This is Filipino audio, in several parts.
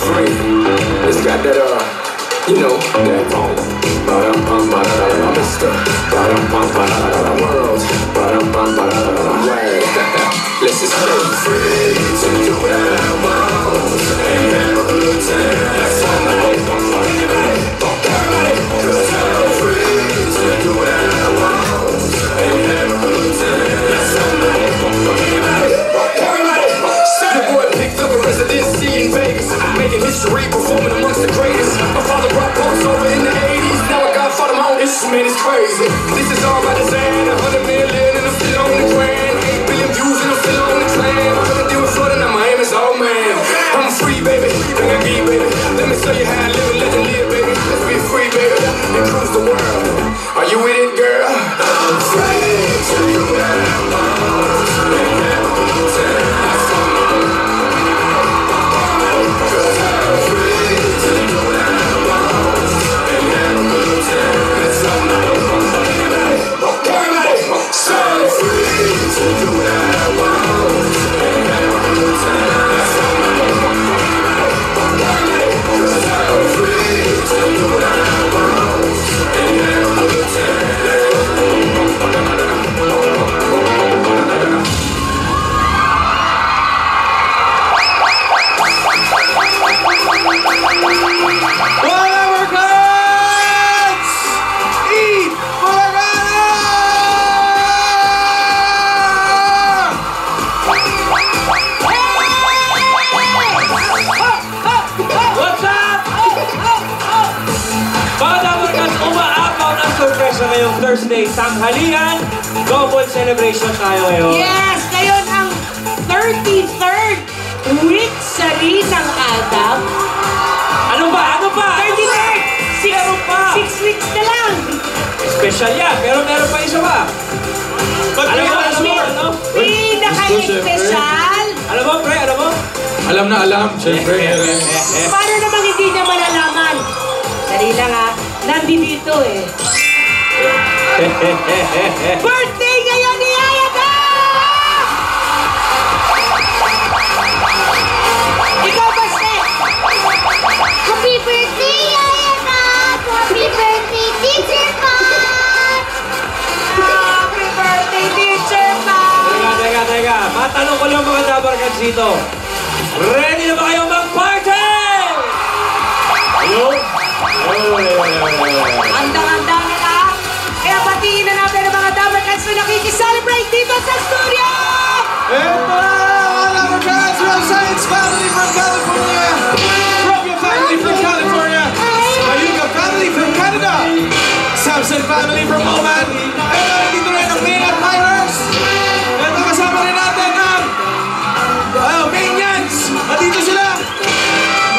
free. It's got that, you know, that ba-dum-bum-ba-da-da-da, Mr. Ba-dum-bum-ba-da-da-da world. Ba-dum-bum-ba-da-da-da way. Let's just stay free to do whatever I want and have a good time. That's all I want. Everybody, 'cause I'm free to do whatever I want and have a good time. That's all I want. Everybody, the boy picked up a residency in Vegas, making history, performing amongst the greatest. My father brought posts over in the 80s. Now I got for them on instrument, it's crazy. This is all by design. 100 million and I'm still on the grand. 8 billion views and I'm still on the clan. Couldn't deal with Florida, now Miami's all man. I'm free, baby, bring a key, baby. Let me show you how I live and let you live, baby. Let's be free, baby, and cruise the world. Are you with it, girl? I'm free to do what I want and have a good time. That's all I want. 'Cause I'm free to do what I want and have a good time. That's all I want. Everybody, so I'm free to do what I want and have a good time. That's all I want. Everybody, 'cause I'm free to do what I want and have a good time. Sa ngayong Thursday, tanghalian, double celebration tayo ngayon. Yes! Ngayon ang 33rd week sa Rinang Adam. Ano ba? Ano ba? 33rd! Meron pa! 6 weeks na lang! Special yan, pero meron pa isa ba? Alam mo? Pinaka-special! Alam mo, pre? Alam mo? Alam na alam, syempre. Paano namang hindi niya malalaman? Dali lang ha, nandito eh. Birthday ngayon ni Ayaka! Ikaw, Baste! Happy birthday, Ayaka! Happy birthday, Teacher Pat! Happy birthday, Teacher Pat! Teka. Matanong ko lang mga Dabarkans dito. Ready na ba kayo mag-party? Ayun? Andang-andang na lahat. Kaya batiin na natin ang mga Dabarkans na nakikiselebrate dito sa studio! Ito na mga Dabarkans from Science Family from California, Robia family from California, Mayuga family from Canada, Samson family from Oman, ito nandito rin ang Main at Myers. Ito kasama rin natin ang Mainians. Nandito sila.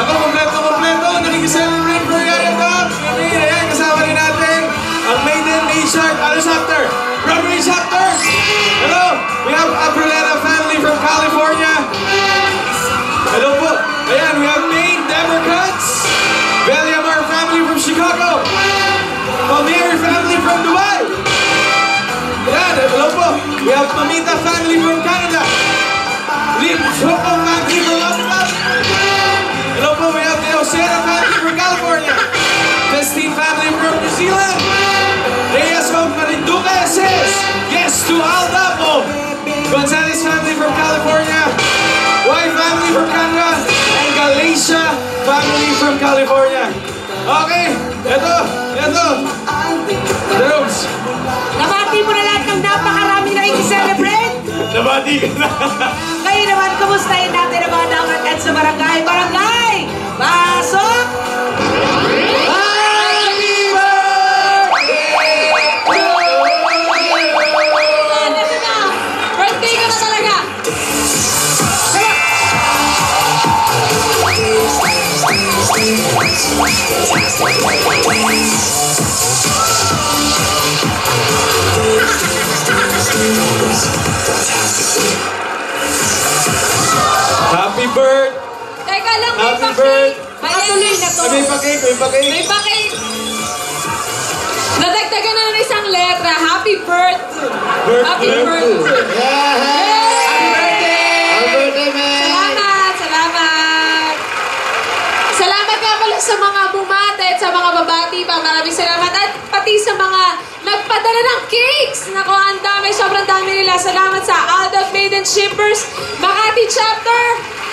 Ako kompleto, nakikiselebrate for Ayaka. Ayan, kasama rin natin ang Maiden Richard, Chapter, Broadway Chapter. Hello, we have Aprilena family from California. Hello po. Ayan, we have Maine, Dabarkans, Bellamar family from Chicago, Palmieri family from Dubai. Ayan, hello po. We have Mamita family from Canada, Lim Choco family from London. Hello po, we have the Osera family from California, Christine family from New Zealand, Reyes from Marinduque says yes to Aldapo, Gonzalez family from California, White family from Canada, and Galicia family from California. Okay, ito. Drums. Nabati mo na lahat ng napakarami na i-celebrate? Nabati ka na. Ngayon naman, kumustahin natin ang mga Dabarkans sa barangay. Barangay! Pasok! Birthday ka na talaga! Happy birthday! Teka lang, may Happy pa-cake! birthday! Patuloy na to. May pa-cake. May pa-cake! Nadagdagan na ng isang letra. Happy birthday! Happy birthday! Happy birthday, man! Salamat! pa. Maraming salamat. At pati sa mga nagpadala ng cakes. Nako, ang dami. Sobrang dami nila. Salamat sa Out of Maiden Shippers, Makati Chapter,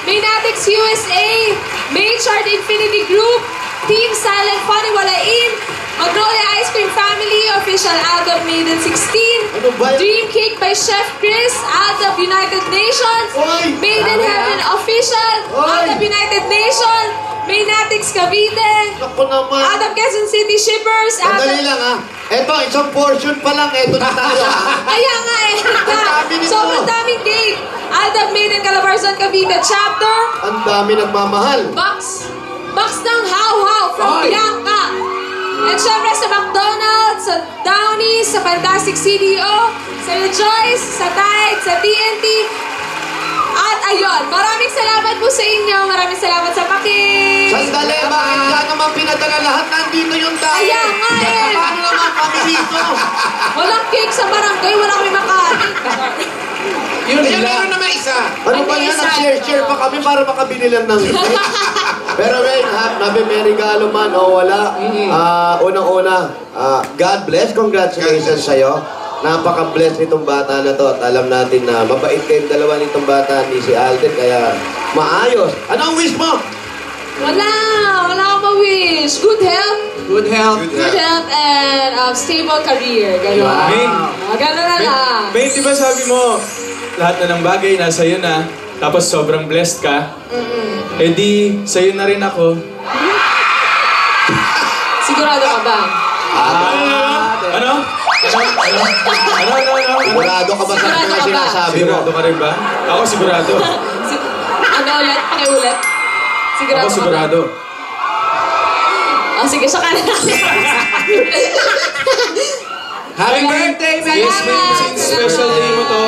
Maynatics USA, Maychart Infinity Group, Team Silent Funny Walain, Magnolia Ice Cream Family, Official Out of Maiden 16, Ano ba yun? Dream Cake by Chef Chris, Out of United Nations, Oy! Maiden Heaven Official, Out of United Nations, Maynatics Cavite, Ako naman. Out of Quezon City Shippers, Out Sandali of... lang ha. Eto, isang portion pa lang. Eto na tayo ha. Kaya nga eh, dami nito. sobrang daming cake. Out of Maiden Calabarzon Cavite Chapter, Ang dami nagmamahal. Box ng How-How from Bianca. And syempre sa McDonald's, sa Downey, sa Fantastic CDO, sa Rejoice, sa Tide, sa TNT. At ayun, maraming salamat po sa inyo. Maraming salamat sa paking. Sandali, bakit ka naman pinadala lahat? Nandito yung tayo. Kaya nga eh. Paano naman kami dito? Walang cake sa barangay, wala kami makain. Yun meron naman isa. Ano ba yan? Nag-share-share pa kami para makabili lang ng cake. Pero Wayne, nabi may regalo man o wala. Unang-una, God bless. Congratulations sa'yo. Napaka-bless nitong bata na to. At alam natin na mabait kayong dalawa nitong bata ni si Alden. Kaya maayos. Ano ang wish mo? Wala akong ma-wish. Good health. Good health. Good health and stable career. Gano'n. Gano'n na lang. May, di ba sabi mo, lahat na ng bagay nasa iyo na, tapos sobrang blessed ka, eh di, sa'yo na rin ako. Sigurado ka ba? Ano? Sigurado ka ba sa Sigurado mga ka ba? sinasabi mo? Sigurado ka rin ba? Ako sigurado. Ano ulit? Pakiulit. Sigurado Ako ka ba? sigurado. Oh, sige, siya ka na. Happy birthday, man! Yes, man. Special day mo to.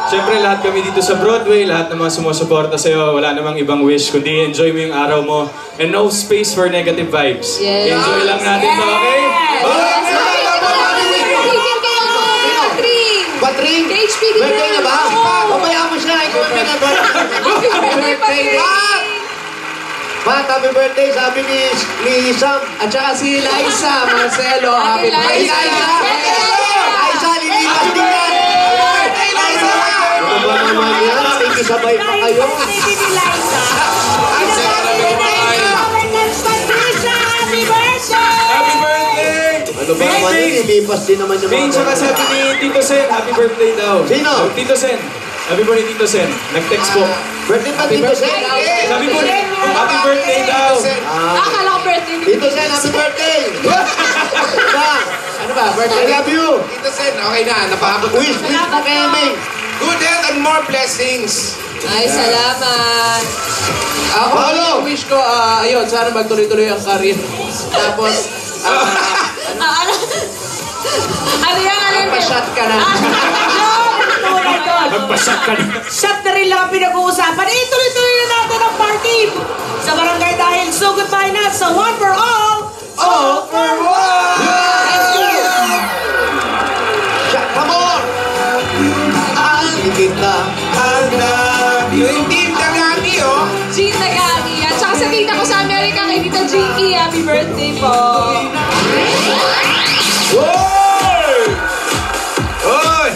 Siyempre, lahat kami dito sa Broadway, lahat ng mga sumusuporta sa'yo, wala namang ibang wish, kundi enjoy mo yung araw mo. And no space for negative vibes. Yes. Enjoy lang natin to, okay? Patring! Kay HPD Birthday na ba? Oo. Pabayaan mo siya. Ikaw ang pinag-birthday. Happy birthday, Patrick! Pat, happy birthday, sabi ni Sam. At saka si Liza Marcelo, Happy happy Liza. birthday! Liza, lilipas din yan. Ano ba naman yan? Ikisabay pa kayo. Baby ni Liza. Happy birthday! Happy birthday! Ano ba naman yan? Lilipas din naman yung Main, tsaka sabi ni Tito Sen, happy birthday daw. Sino? Oh, Tito Sen. Happy birthday, Tito Sen. Nag-text po. Birthday pa Tito Sen. Sabi po, happy birthday daw. Akala ko birthday ni Tito Sen, happy birthday. Ba? Ano ba, I birthday? love you. Tito Sen, okay na. Napakabot. Wish mo kay May. Good health and more blessings. Ay, salamat. Ako, Paolo! yung wish ko, ayun, sana magtuloy-tuloy ang career. Tapos, Ano yan? pa-shot ka na. Magpasak ka na. Shot na rin lang ang pinag-uusapan. Ituloy-tuloy na natin ang party sa barangay dahil so goodbye na sa One for All. All for one! Come on! Kita. Yung team Dagami, oh. Jean Nagami. At saka sa tita ko sa Amerika, kay Tita Jinky, happy birthday po. Oy! Oy!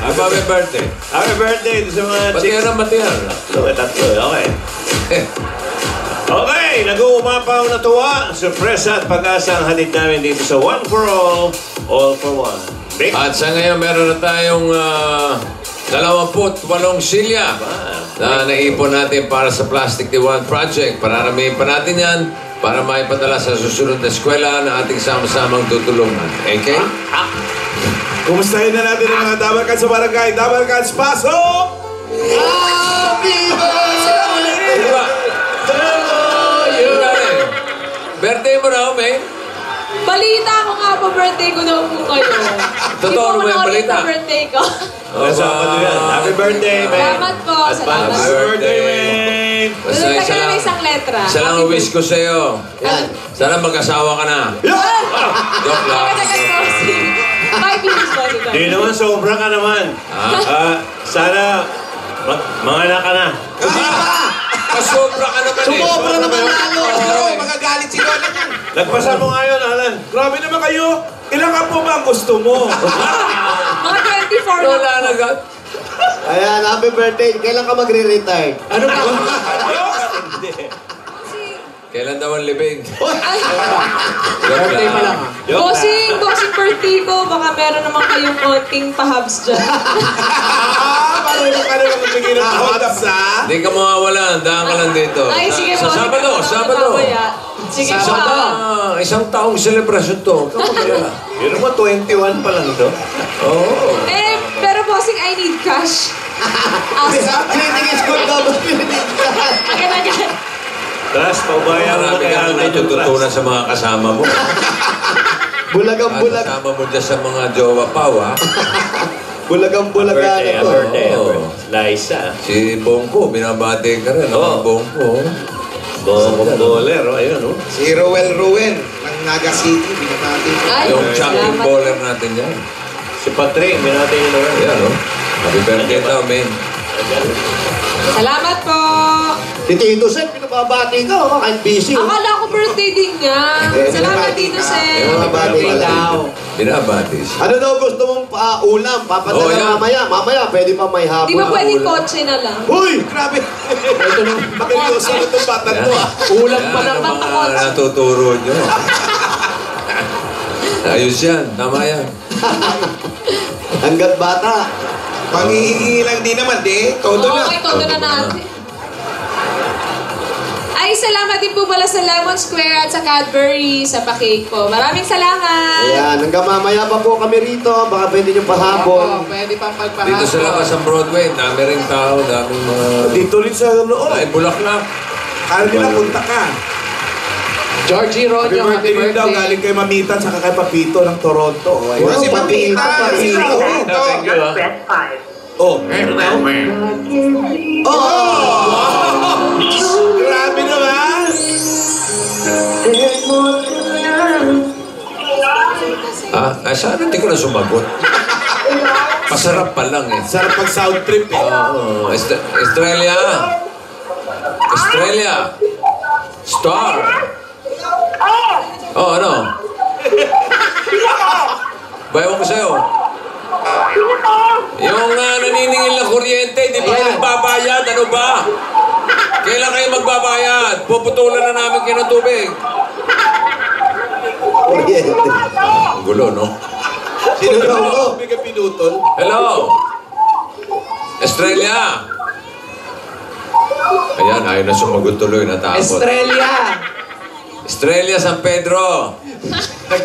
Happy birthday. Happy birthday sa mga chicks. Batihan. Tatlo, okay. Okay, nag-uumapaw na tuwa, sorpresa at pag-asa ang hatid namin dito sa One for All for One. Big At sa ngayon, meron na tayong 28 silya na naipon natin para sa Plastic Diwan Project. Pararamihin pa natin yan para maipadala sa susunod na eskwela na ating sama-samang tutulungan. Okay? Kumustahin na natin ang mga Dabarkans sa barangay. Dabarkans, pasok! Happy birthday! Diba? Birthday mo raw, May? Balita ko nga po, birthday ko daw po kayo. Totoo Hindi po ba yung manood balita? ng birthday ko. Kasama nyo yan. Happy birthday, man. Salamat po, salamat. Happy birthday, man. Basta Doon isa na lang, isang letra. isa lang ang wish ko sa'yo. Yan. Sana mag-asawa ka na. Joke lang. Pagkatag-crossing. 5 years ba ito? Di naman, sobra ka naman. Sana, mga anak ka na. Pasobra ka naman eh. Sumobra naman lalo. Magagalit si Lola. Nagpasa mo nga yun, Grabe naman kayo. Ilang apo ba ang gusto mo? Mga 24 na. Wala na agad. Ayan, happy birthday. Kailan ka magre-retire? Ano ba? Kailan daw ang libing? Birthday pa lang. Bossing birthday ko. Baka meron naman kayong konting pahabs dyan. Marunong ka naman magbigay ng pahabs, ha? Hindi ka mawawala. Daan ka lang dito. Ay, sige Sa po. Sabado. Sige po. Isang taong selebrasyon to. Kapagalala. Yun mo, 21 pa lang to. Oo. Pero bossing, I need cash. Greeting is good daw. Agad-agad. Tapos, pabayan mo Marami ka na natututunan sa mga kasama mo. Bulagang-bulag. Kasama mo dyan sa mga jowa pao, ha? Bulagang-bulagan Birthday, ako. birthday. Oo. Liza. Si Bongko, binabati ka rin. Oo. Bongko. Bowler, ayun, no? Si Rowel Ruel ng Naga City. Binabati ko. Ay, Yung champion salamat. bowler natin yan. Si Patrick, minati yun naman. Ayan, no? Happy birthday daw, men. Salamat po. Si Tito Sen, pinababati ka. Kahit busy. Akala ko birthday din niya. Salamat dito, Sen. Pinababati ka daw. Binabati siya. Ano daw gusto mong ulam? Oh, Papadala yan. mamaya. Mamaya, pwede pa may hapon. Di ba pwedeng kotse na lang? Uy! Grabe. Ito nung makalyoso na itong bata to, ah. Ulam pa Yan lang. ang mga natuturo nyo. Ayos yan. Tama yan. Hanggat bata. Panghihingi lang din naman, Todo na. Okay, todo na natin. Ay, salamat din po pala sa Lemon Square at sa Cadbury sa pa-cake po. Maraming salamat. Ayan, hanggang mamaya pa po kami rito. Baka pwede nyo pahapon. Pwede pang magpahapon. Dito sa labas ng Broadway, dami ring tao, daming mga... Dito rin sa loob. Ay, bulaklak. Kala nila punta ka. Georgie Happy Ronyo, happy birthday rin daw. birthday. Galing kay Mamitan saka kay Papito ng Toronto. Wow, Si Papito, Mamita. Si Papito. Papito. Thank you, ah. Oh, grabe naman. Saan hindi ko na sumagot? Pasarap pa lang eh. Sarap pag sound trip, Oh, Australia. Australia. Star. Oh, ano? Bayaw ko sa'yo. Yung naniningil na kuryente, di ba kayo nagbabayad? Ano ba? Kailan kayo magbabayad? Puputulan na namin kayo ng tubig. Kuryente. Ang gulo, no? Sino daw ko? Bigay pinutol. Hello? Australia? Ayan, ayaw na sumagot tuloy, natakot. Estrella. Estrella San Pedro.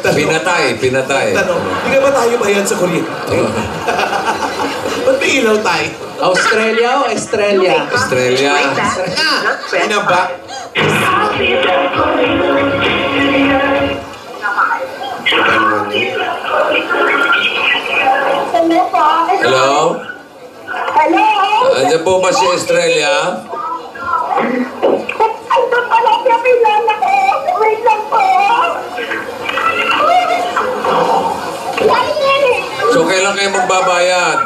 Pinatay. Tanong, hindi ba tayo bayad sa kuryente? Ba't may ilaw tayo? Australia o Estrella? Estrella. Ina ba? Hello? Hello? Andiyan po ba si Estrella? Ito pala siya pinala ko. Wait lang po. So, kailan kayo magbabayad?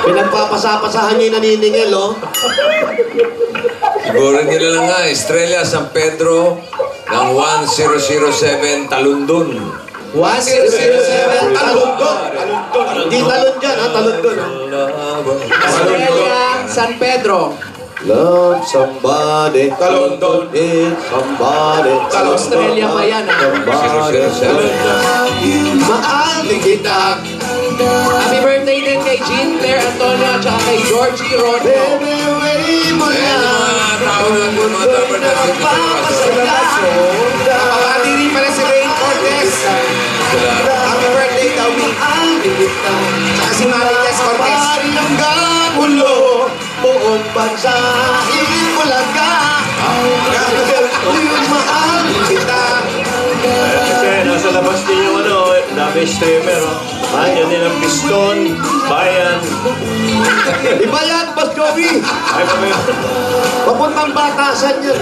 Pinagpapasapasahan niyo yung naniningil, oh. Siguro nila lang nga, Estrella San Pedro ng 1007 Talundon. 1007 Talundon. Hindi talon dyan, ha? Talundon. Estrella San Pedro. Love somebody. Talundon. Need somebody. Australia pa yan, ha? 1007. Mahal kita. Happy birthday din kay Jean Claire Antonio at saka kay Georgie Ronyo. Baby, way mo Ayan lang. mga tao natin, mga tabar natin. Kapapati rin pala si Rain Cortez. Happy birthday daw, Mi. Saka si Marites Cortez. Pari ang gagulo, buong bansa, Bulaga. Mahal kita. Kasi nasa labas din yung dami streamer, oh. Yan din ang piston, bayan. Iba yan, Boss Joey. Ay, Papuntang batasan yan.